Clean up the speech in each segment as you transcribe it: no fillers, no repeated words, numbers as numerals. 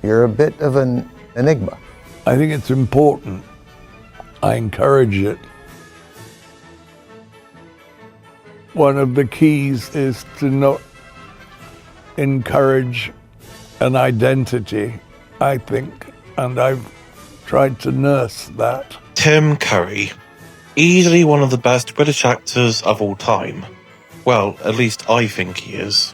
You're a bit of an enigma. I think it's important. I encourage it. One of the keys is to not encourage an identity, I think, and I've tried to nurse that. Tim Curry, easily one of the best British actors of all time. Well, at least I think he is.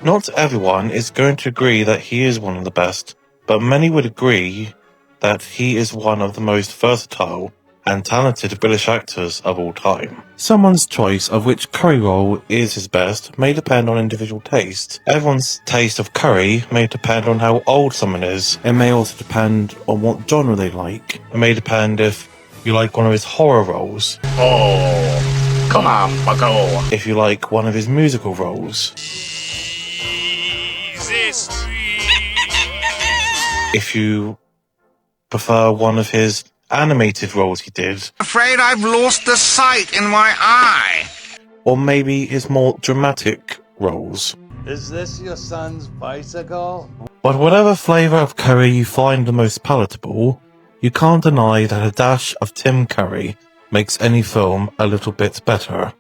Not everyone is going to agree that he is one of the best, but many would agree that he is one of the most versatile and talented British actors of all time. Someone's choice of which curry role is his best may depend on individual taste. Everyone's taste of curry may depend on how old someone is. It may also depend on what genre they like. It may depend if you like one of his horror roles. Oh, come on, bucko. If you like one of his musical roles. If you prefer one of his animated roles he did. Afraid I've lost the sight in my eye. Or maybe his more dramatic roles. Is this your son's bicycle? But whatever flavour of curry you find the most palatable, you can't deny that a dash of Tim Curry makes any film a little bit better.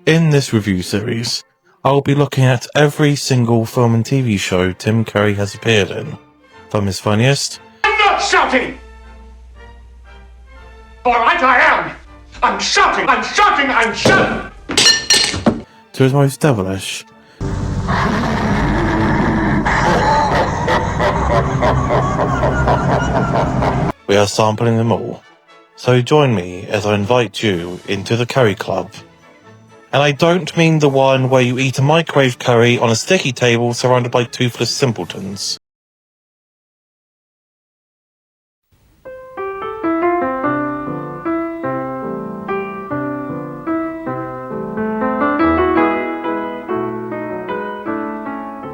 In this review series, I'll be looking at every single film and TV show Tim Curry has appeared in. From his funniest... I'm not shouting! Alright, I am! I'm shouting! I'm shouting! I'm shouting! to his most devilish. We are sampling them all. So join me as I invite you into the curry club. And I don't mean the one where you eat a microwave curry on a sticky table surrounded by toothless simpletons.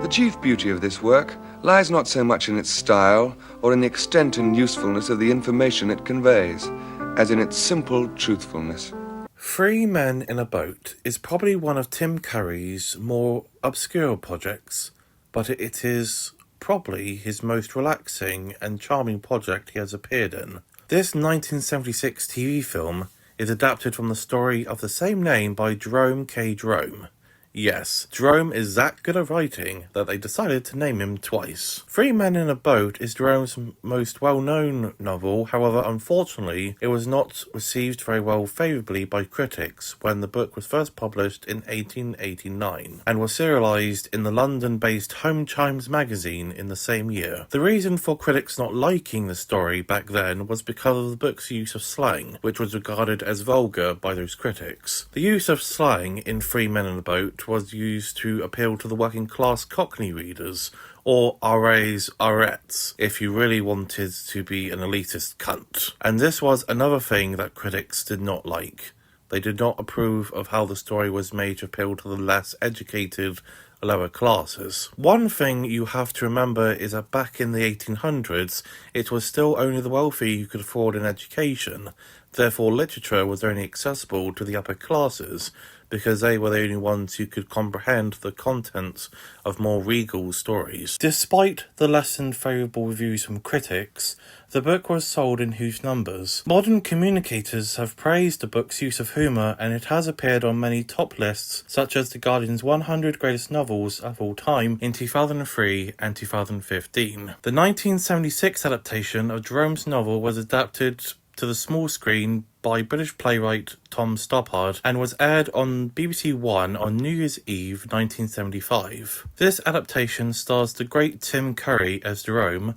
The chief beauty of this work lies not so much in its style or in the extent and usefulness of the information it conveys, as in its simple truthfulness. Three Men in a Boat is probably one of Tim Curry's more obscure projects, but it is probably his most relaxing and charming project he has appeared in. This 1976 TV film is adapted from the story of the same name by Jerome K. Jerome. Yes, Jerome is that good at writing that they decided to name him twice. Three Men in a Boat is Jerome's most well-known novel, however, unfortunately, it was not received very well favourably by critics when the book was first published in 1889, and was serialised in the London-based Home Chimes magazine in the same year. The reason for critics not liking the story back then was because of the book's use of slang, which was regarded as vulgar by those critics. The use of slang in Three Men in a Boat was used to appeal to the working class Cockney readers, or RAs, RETs, if you really wanted to be an elitist cunt. And this was another thing that critics did not like. They did not approve of how the story was made to appeal to the less educated lower classes. One thing you have to remember is that back in the 1800s, it was still only the wealthy who could afford an education. Therefore, literature was only accessible to the upper classes, because they were the only ones who could comprehend the contents of more regal stories. Despite the less than favourable reviews from critics, the book was sold in huge numbers. Modern communicators have praised the book's use of humour, and it has appeared on many top lists, such as The Guardian's 100 Greatest Novels of All Time in 2003 and 2015. The 1976 adaptation of Jerome's novel was adapted to the small screen by British playwright Tom Stoppard and was aired on BBC One on New Year's Eve 1975. This adaptation stars the great Tim Curry as Jerome,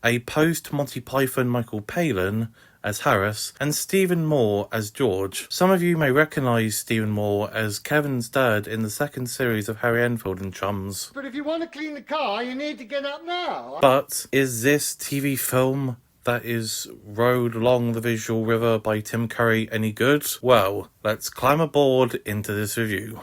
a post-Monty Python Michael Palin as Harris, and Stephen Moore as George. Some of you may recognise Stephen Moore as Kevin's dad in the second series of Harry Enfield and Chums. But if you want to clean the car, you need to get up now. But is this TV film that is rowed along the visual river by Tim Curry any good? Well, let's climb aboard into this review.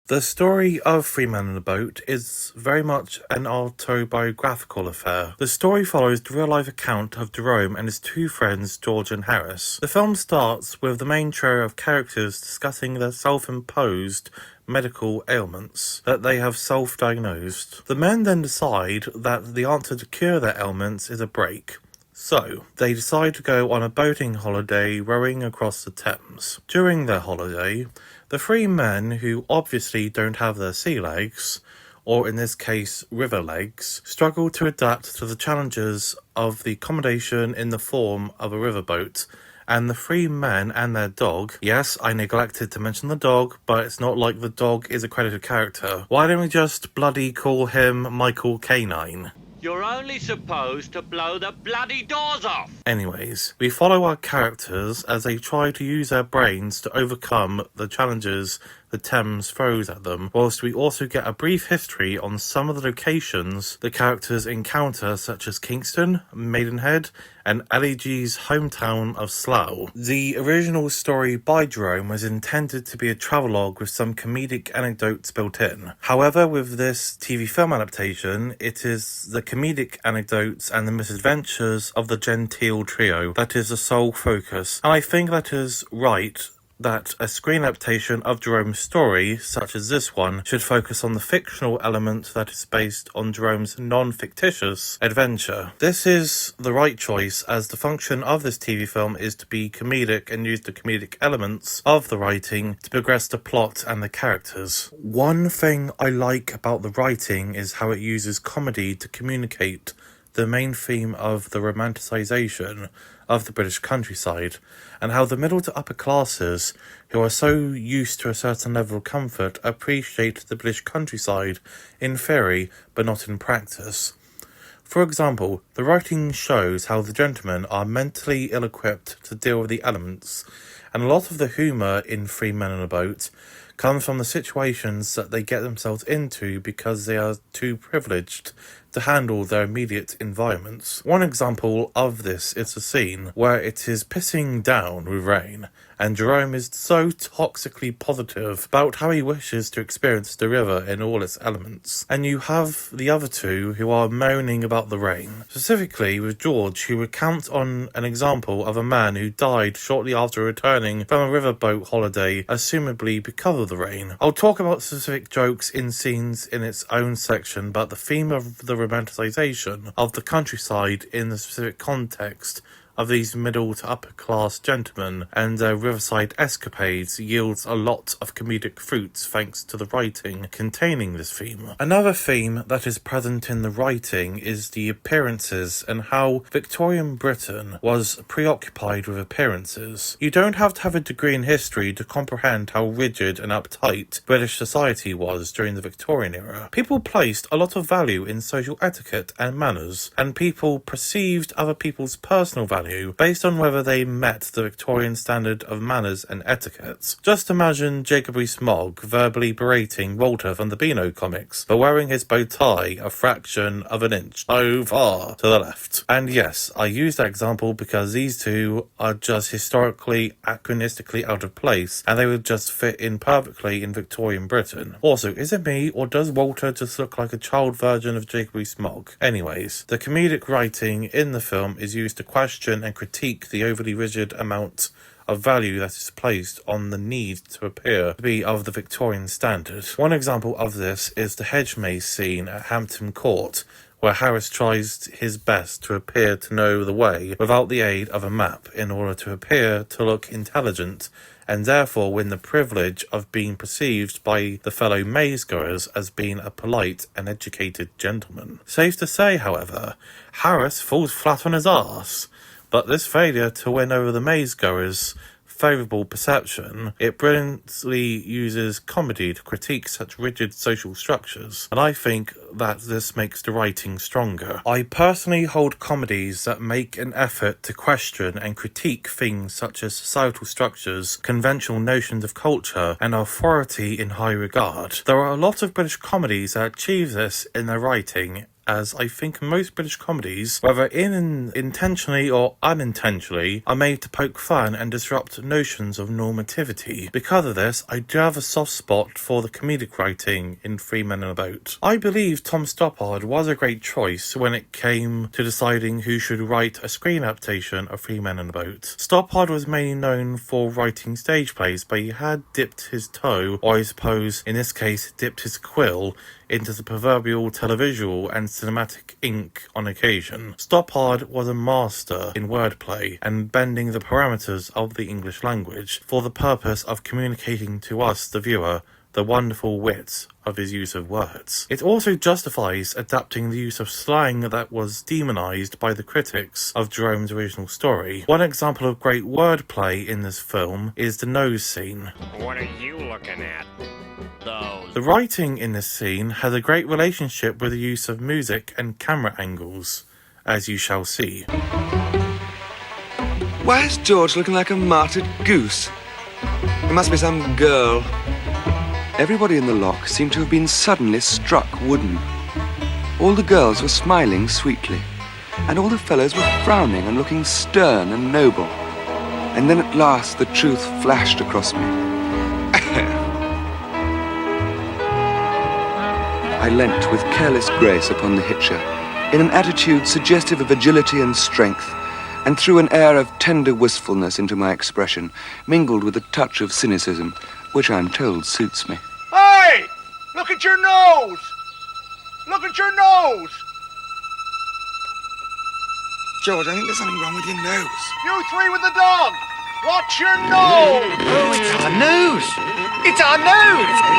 The story of Three Men in a Boat is very much an autobiographical affair. The story follows the real-life account of Jerome and his two friends, George and Harris. The film starts with the main trio of characters discussing their self-imposed medical ailments that they have self-diagnosed. The men then decide that the answer to cure their ailments is a break. So, they decide to go on a boating holiday rowing across the Thames. During their holiday, the three men, who obviously don't have their sea legs, or in this case, river legs, struggle to adapt to the challenges of the accommodation in the form of a riverboat, and the three men and their dog. Yes, I neglected to mention the dog, but it's not like the dog is a credited character. Why don't we just bloody call him Michael Canine? You're only supposed to blow the bloody doors off! Anyways, we follow our characters as they try to use their brains to overcome the challenges the Thames throws at them, whilst we also get a brief history on some of the locations the characters encounter, such as Kingston, Maidenhead, and LEG's hometown of Slough. The original story by Jerome was intended to be a travelogue with some comedic anecdotes built in. However, with this TV film adaptation, it is the comedic anecdotes and the misadventures of the genteel trio that is the sole focus, and I think that is right that a screen adaptation of Jerome's story, such as this one, should focus on the fictional element that is based on Jerome's non-fictitious adventure. This is the right choice, as the function of this TV film is to be comedic and use the comedic elements of the writing to progress the plot and the characters. One thing I like about the writing is how it uses comedy to communicate the main theme of the romanticisation of the British countryside, and how the middle to upper classes, who are so used to a certain level of comfort, appreciate the British countryside in theory but not in practice. For example, the writing shows how the gentlemen are mentally ill-equipped to deal with the elements, and a lot of the humour in Three Men in a Boat comes from the situations that they get themselves into because they are too privileged to handle their immediate environments. One example of this is a scene where it is pissing down with rain, and Jerome is so toxically positive about how he wishes to experience the river in all its elements. And you have the other two who are moaning about the rain. Specifically with George, who recounts on an example of a man who died shortly after returning from a riverboat holiday, assumably because of the rain. I'll talk about specific jokes in scenes in its own section, but the theme of the romanticisation of the countryside in the specific context of these middle to upper class gentlemen and their riverside escapades yields a lot of comedic fruits thanks to the writing containing this theme. Another theme that is present in the writing is the appearances and how Victorian Britain was preoccupied with appearances. You don't have to have a degree in history to comprehend how rigid and uptight British society was during the Victorian era. People placed a lot of value in social etiquette and manners, and people perceived other people's personal value based on whether they met the Victorian standard of manners and etiquette. Just imagine Jacob Rees-Mogg verbally berating Walter from the Beano comics for wearing his bow tie a fraction of an inch so far to the left. And yes, I use that example because these two are just historically, anachronistically out of place, and they would just fit in perfectly in Victorian Britain. Also, is it me, or does Walter just look like a child version of Jacob Rees-Mogg? Anyways, the comedic writing in the film is used to question and critique the overly rigid amount of value that is placed on the need to appear to be of the Victorian standard. One example of this is the hedge maze scene at Hampton Court, where Harris tries his best to appear to know the way without the aid of a map in order to appear to look intelligent and therefore win the privilege of being perceived by the fellow maze-goers as being a polite and educated gentleman. Safe to say, however, Harris falls flat on his arse. But this failure to win over the maze-goers' favourable perception, it brilliantly uses comedy to critique such rigid social structures, and I think that this makes the writing stronger. I personally hold comedies that make an effort to question and critique things such as societal structures, conventional notions of culture, and authority in high regard. There are a lot of British comedies that achieve this in their writing, as I think most British comedies, whether intentionally or unintentionally, are made to poke fun and disrupt notions of normativity. Because of this, I do have a soft spot for the comedic writing in Three Men in a Boat. I believe Tom Stoppard was a great choice when it came to deciding who should write a screen adaptation of Three Men in a Boat. Stoppard was mainly known for writing stage plays, but he had dipped his toe, or I suppose in this case dipped his quill, into the proverbial televisual and cinematic ink on occasion. Stoppard was a master in wordplay and bending the parameters of the English language for the purpose of communicating to us, the viewer, the wonderful wit of his use of words. It also justifies adapting the use of slang that was demonized by the critics of Jerome's original story. One example of great wordplay in this film is the nose scene. What are you looking at? The writing in this scene has a great relationship with the use of music and camera angles, as you shall see. Why is George looking like a martyred goose? It must be some girl. Everybody in the lock seemed to have been suddenly struck wooden. All the girls were smiling sweetly, and all the fellows were frowning and looking stern and noble. And then at last the truth flashed across me. I leant with careless grace upon the hitcher, in an attitude suggestive of agility and strength, and threw an air of tender wistfulness into my expression, mingled with a touch of cynicism, which I'm told suits me. Hey! Look at your nose! Look at your nose! George, I think there's something wrong with your nose. You three with the dog! Watch your nose! Oh, it's our nose! It's our nose!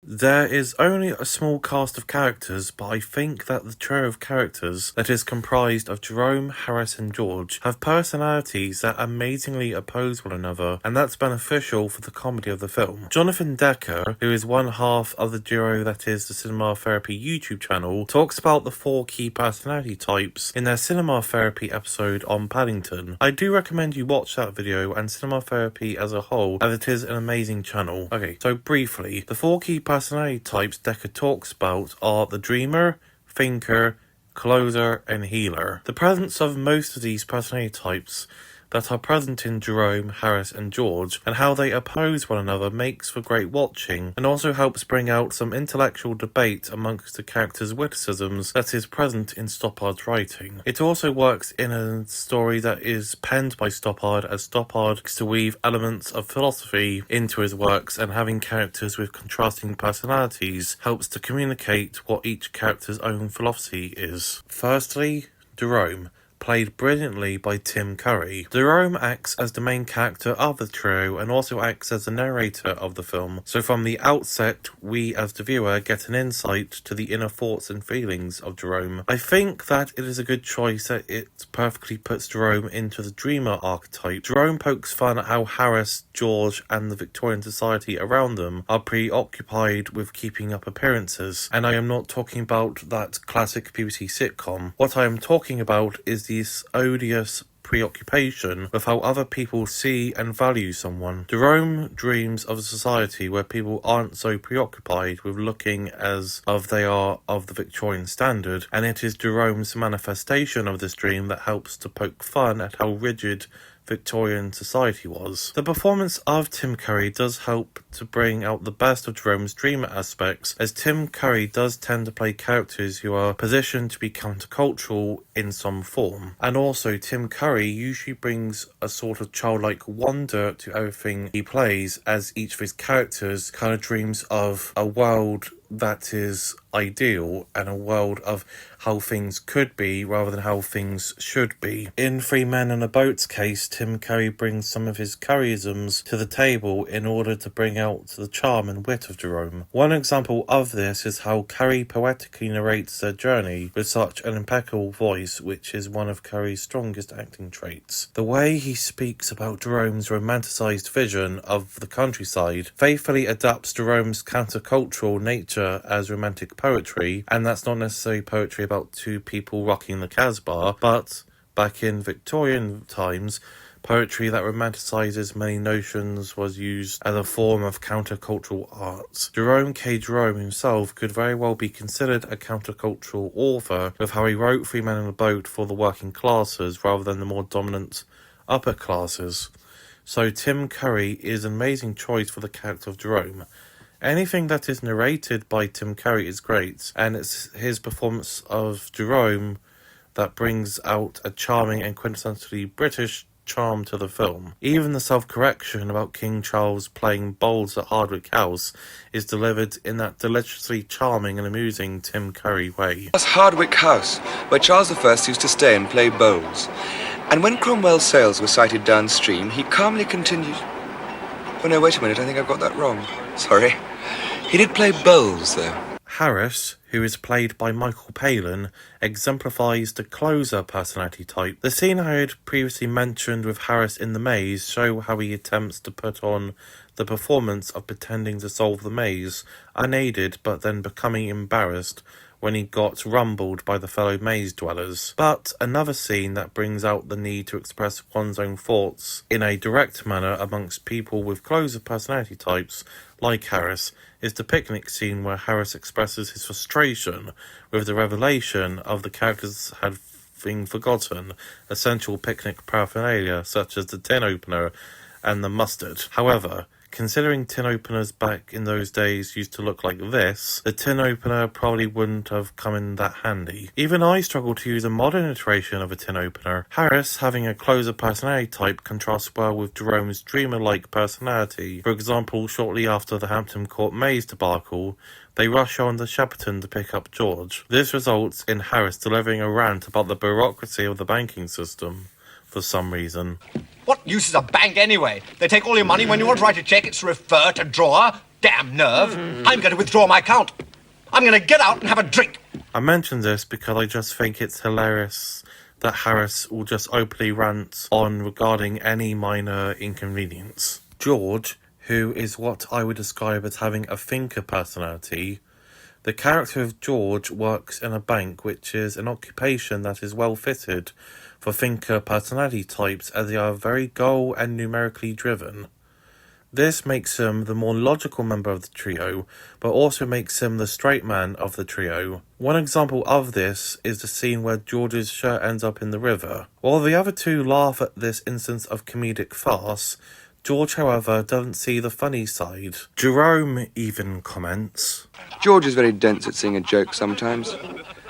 There is only a small cast of characters, but I think that the trio of characters that is comprised of Jerome, Harris and George have personalities that amazingly oppose one another, and that's beneficial for the comedy of the film. Jonathan Decker, who is one half of the duo that is the Cinema Therapy YouTube channel, talks about the 4 key personality types in their Cinema Therapy episode on Paddington. I do recommend you watch that video and Cinema Therapy as a whole, as it is an amazing channel. Okay, so briefly, the 4 key personality types Decker talks about are the dreamer, thinker, closer, and healer. The presence of most of these personality types that are present in Jerome, Harris, and George, and how they oppose one another makes for great watching, and also helps bring out some intellectual debate amongst the characters' witticisms that is present in Stoppard's writing. It also works in a story that is penned by Stoppard, as Stoppard likes to weave elements of philosophy into his works, and having characters with contrasting personalities helps to communicate what each character's own philosophy is. Firstly, Jerome, played brilliantly by Tim Curry. Jerome acts as the main character of the trio and also acts as the narrator of the film, so from the outset we as the viewer get an insight to the inner thoughts and feelings of Jerome. I think that it is a good choice that it perfectly puts Jerome into the dreamer archetype. Jerome pokes fun at how Harris, George and the Victorian society around them are preoccupied with keeping up appearances, and I am not talking about that classic BBC sitcom. What I am talking about is this odious preoccupation with how other people see and value someone. Jerome dreams of a society where people aren't so preoccupied with looking as of they are of the Victorian standard, and it is Jerome's manifestation of this dream that helps to poke fun at how rigid Victorian society was. The performance of Tim Curry does help to bring out the best of Jerome's dreamer aspects, as Tim Curry does tend to play characters who are positioned to be countercultural in some form. And also, Tim Curry usually brings a sort of childlike wonder to everything he plays, as each of his characters kind of dreams of a world that is ideal and a world of how things could be rather than how things should be. In Three Men in a Boat's case, Tim Curry brings some of his Curryisms to the table in order to bring out the charm and wit of Jerome. One example of this is how Curry poetically narrates their journey with such an impeccable voice, which is one of Curry's strongest acting traits. The way he speaks about Jerome's romanticized vision of the countryside faithfully adapts Jerome's countercultural nature as romantic poetry, and that's not necessarily poetry about two people rocking the Casbah, but Back in Victorian times, poetry that romanticizes many notions was used as a form of countercultural art. Jerome himself could very well be considered a countercultural author, with how he wrote Three Men in a Boat for the working classes rather than the more dominant upper classes. So Tim Curry is an amazing choice for the character of Jerome. Anything that is narrated by Tim Curry is great, and it's his performance of Jerome that brings out a charming and quintessentially British charm to the film. Even the self-correction about King Charles playing bowls at Hardwick House is delivered in that deliciously charming and amusing Tim Curry way. That's Hardwick House, where Charles I used to stay and play bowls. And when Cromwell's sails were sighted downstream, he calmly continued... Oh no, wait a minute, I think I've got that wrong. Sorry. He did play bowls, though. Harris, who is played by Michael Palin, exemplifies the closer personality type. The scene I had previously mentioned with Harris in the maze show how he attempts to put on the performance of pretending to solve the maze, unaided but then becoming embarrassed when he got rumbled by the fellow maze dwellers. But another scene that brings out the need to express one's own thoughts in a direct manner amongst people with closer personality types, like Harris, is the picnic scene where Harris expresses his frustration with the revelation of the characters having forgotten essential picnic paraphernalia such as the tin opener and the mustard. However, considering tin openers back in those days used to look like this, the tin opener probably wouldn't have come in that handy. Even I struggle to use a modern iteration of a tin opener. Harris, having a closer personality type, contrasts well with Jerome's dreamer-like personality. For example, shortly after the Hampton Court maze debacle, they rush on to Shepperton to pick up George. This results in Harris delivering a rant about the bureaucracy of the banking system, for some reason. What use is a bank anyway? They take all your money. When you want to write a check, it's refer to drawer. Damn nerve. I'm going to withdraw my account. I'm going to get out and have a drink. I mention this because I just think it's hilarious that Harris will just openly rant on regarding any minor inconvenience. George, who is what I would describe as having a thinker personality, the character of George works in a bank, which is an occupation that is well fitted for thinker personality types as they are very goal and numerically driven. This makes him the more logical member of the trio, but also makes him the straight man of the trio. One example of this is the scene where George's shirt ends up in the river. While the other two laugh at this instance of comedic farce, George, however, doesn't see the funny side. Jerome even comments, George is very dense at seeing a joke sometimes.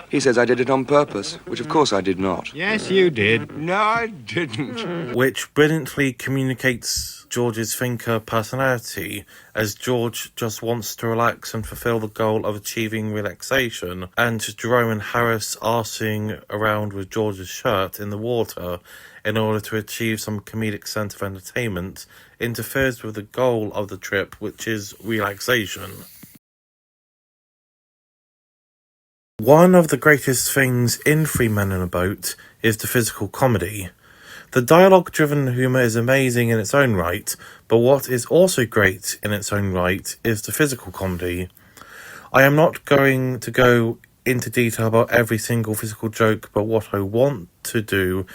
He says I did it on purpose, which of course I did not. Yes, you did. No, I didn't. which brilliantly communicates George's thinker personality, as George just wants to relax and fulfill the goal of achieving relaxation, and Jerome and Harris arsing around with George's shirt in the water in order to achieve some comedic sense of entertainment interferes with the goal of the trip, which is relaxation. One of the greatest things in Three Men in a Boat is the physical comedy. The dialogue-driven humour is amazing in its own right, but what is also great in its own right is the physical comedy. I am not going to go into detail about every single physical joke, but what I want to do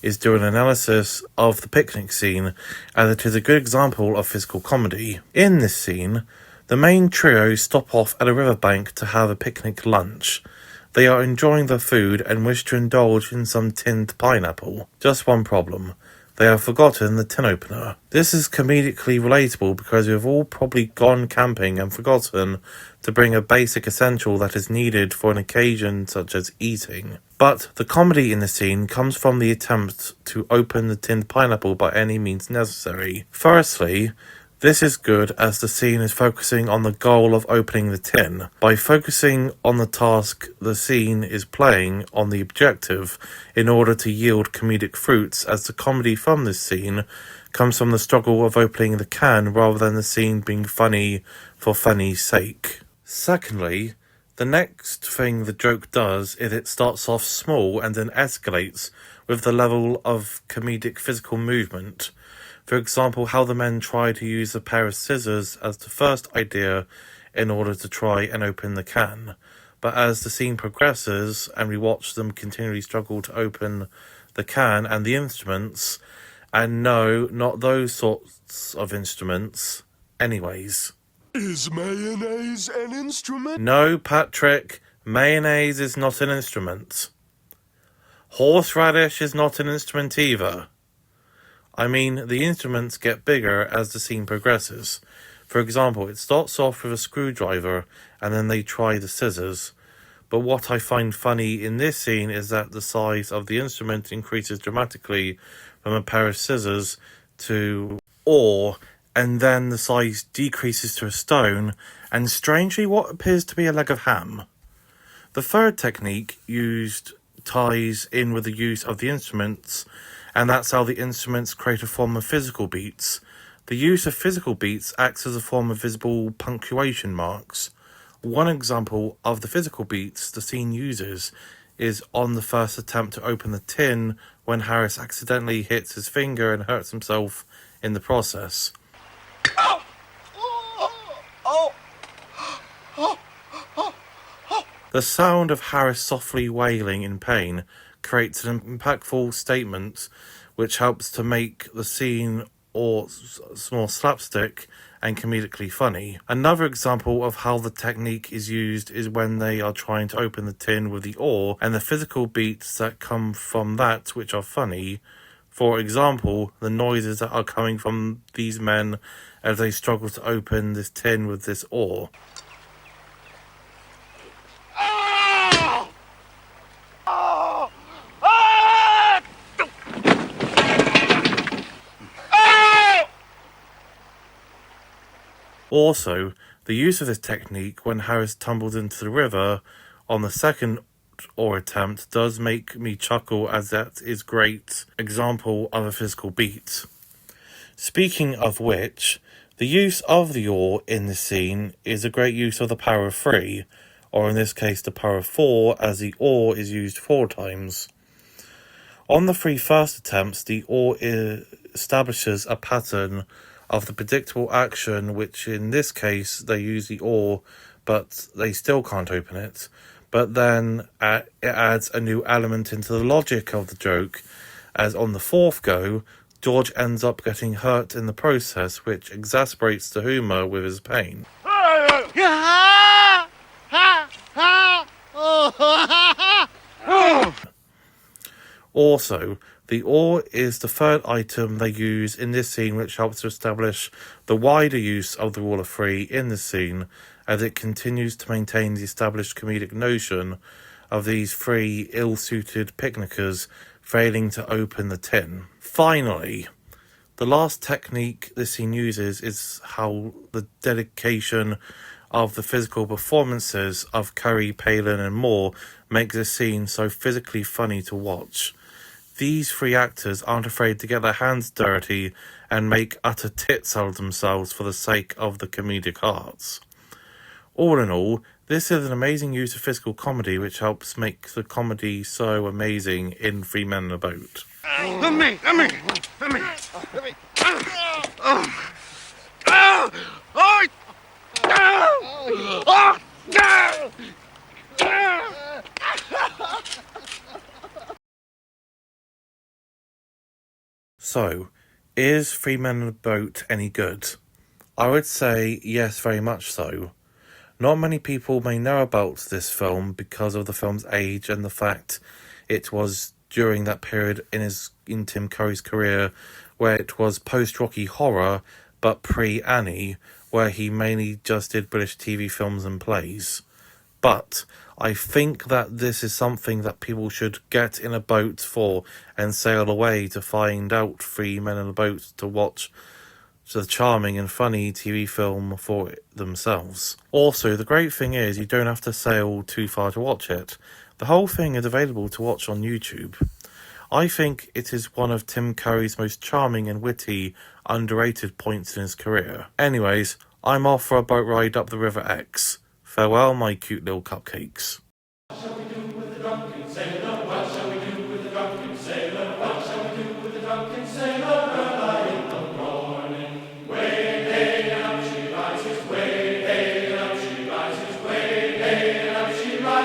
is do an analysis of the picnic scene, as it is a good example of physical comedy. In this scene, the main trio stop off at a riverbank to have a picnic lunch. They are enjoying their food and wish to indulge in some tinned pineapple. Just one problem. They have forgotten the tin opener. This is comedically relatable because we've all probably gone camping and forgotten to bring a basic essential that is needed for an occasion such as eating. But the comedy in the scene comes from the attempt to open the tinned pineapple by any means necessary. Firstly, this is good as the scene is focusing on the goal of opening the tin. By focusing on the task, the scene is playing on the objective in order to yield comedic fruits, as the comedy from this scene comes from the struggle of opening the can rather than the scene being funny for funny's sake. Secondly, the next thing the joke does is it starts off small and then escalates with the level of comedic physical movement. For example, how the men try to use a pair of scissors as the first idea in order to try and open the can. But as the scene progresses and we watch them continually struggle to open the can and the instruments, and no, not those sorts of instruments, anyways. Is mayonnaise an instrument? No, Patrick, mayonnaise is not an instrument. Horseradish is not an instrument either. I mean, the instruments get bigger as the scene progresses. For example, it starts off with a screwdriver and then they try the scissors. But what I find funny in this scene is that the size of the instrument increases dramatically from a pair of scissors to oar, and then the size decreases to a stone, and strangely what appears to be a leg of ham. The third technique used ties in with the use of the instruments, and that's how the instruments create a form of physical beats. The use of physical beats acts as a form of visible punctuation marks. One example of the physical beats the scene uses is on the first attempt to open the tin when Harris accidentally hits his finger and hurts himself in the process. The sound of Harris softly wailing in pain creates an impactful statement which helps to make the scene more slapstick and comedically funny. Another example of how the technique is used is when they are trying to open the tin with the oar, and the physical beats that come from that which are funny. For example, the noises that are coming from these men as they struggle to open this tin with this oar. Also, the use of this technique when Harris tumbles into the river on the second oar attempt does make me chuckle, as that is a great example of a physical beat. Speaking of which, the use of the oar in this scene is a great use of the power of 3, or in this case the power of 4, as the oar is used 4 times. On the 3 first attempts, the oar establishes a pattern of the predictable action, which in this case they use the oar but they still can't open it. But then it adds a new element into the logic of the joke, as on the 4th go, George ends up getting hurt in the process, which exasperates the humour with his pain. Also, the oar is the third item they use in this scene, which helps to establish the wider use of the rule of 3 in the scene, as it continues to maintain the established comedic notion of these 3 ill-suited picnickers failing to open the tin. Finally, the last technique this scene uses is how the dedication of the physical performances of Curry, Palin and Morre makes this scene so physically funny to watch. These 3 actors aren't afraid to get their hands dirty and make utter tits out of themselves for the sake of the comedic arts. All in all, this is an amazing use of physical comedy which helps make the comedy so amazing in 3 Men in a Boat. Let me. So, is 3 Men in a Boat any good? I would say yes, very much so. Not many people may know about this film because of the film's age and the fact it was during that period in Tim Curry's career where it was post-Rocky horror but pre-Annie, where he mainly just did British TV films and plays. But I think that this is something that people should get in a boat for and sail away to find out 3 Men in a Boat to watch the charming and funny TV film for themselves. Also, the great thing is you don't have to sail too far to watch it. The whole thing is available to watch on YouTube. I think it is one of Tim Curry's most charming and witty, underrated points in his career. Anyways, I'm off for a boat ride up the River Exe. Farewell, my cute little cupcakes. What shall we do with the drunken sailor? What shall we do with the drunken sailor? What shall we do with the drunken sailor?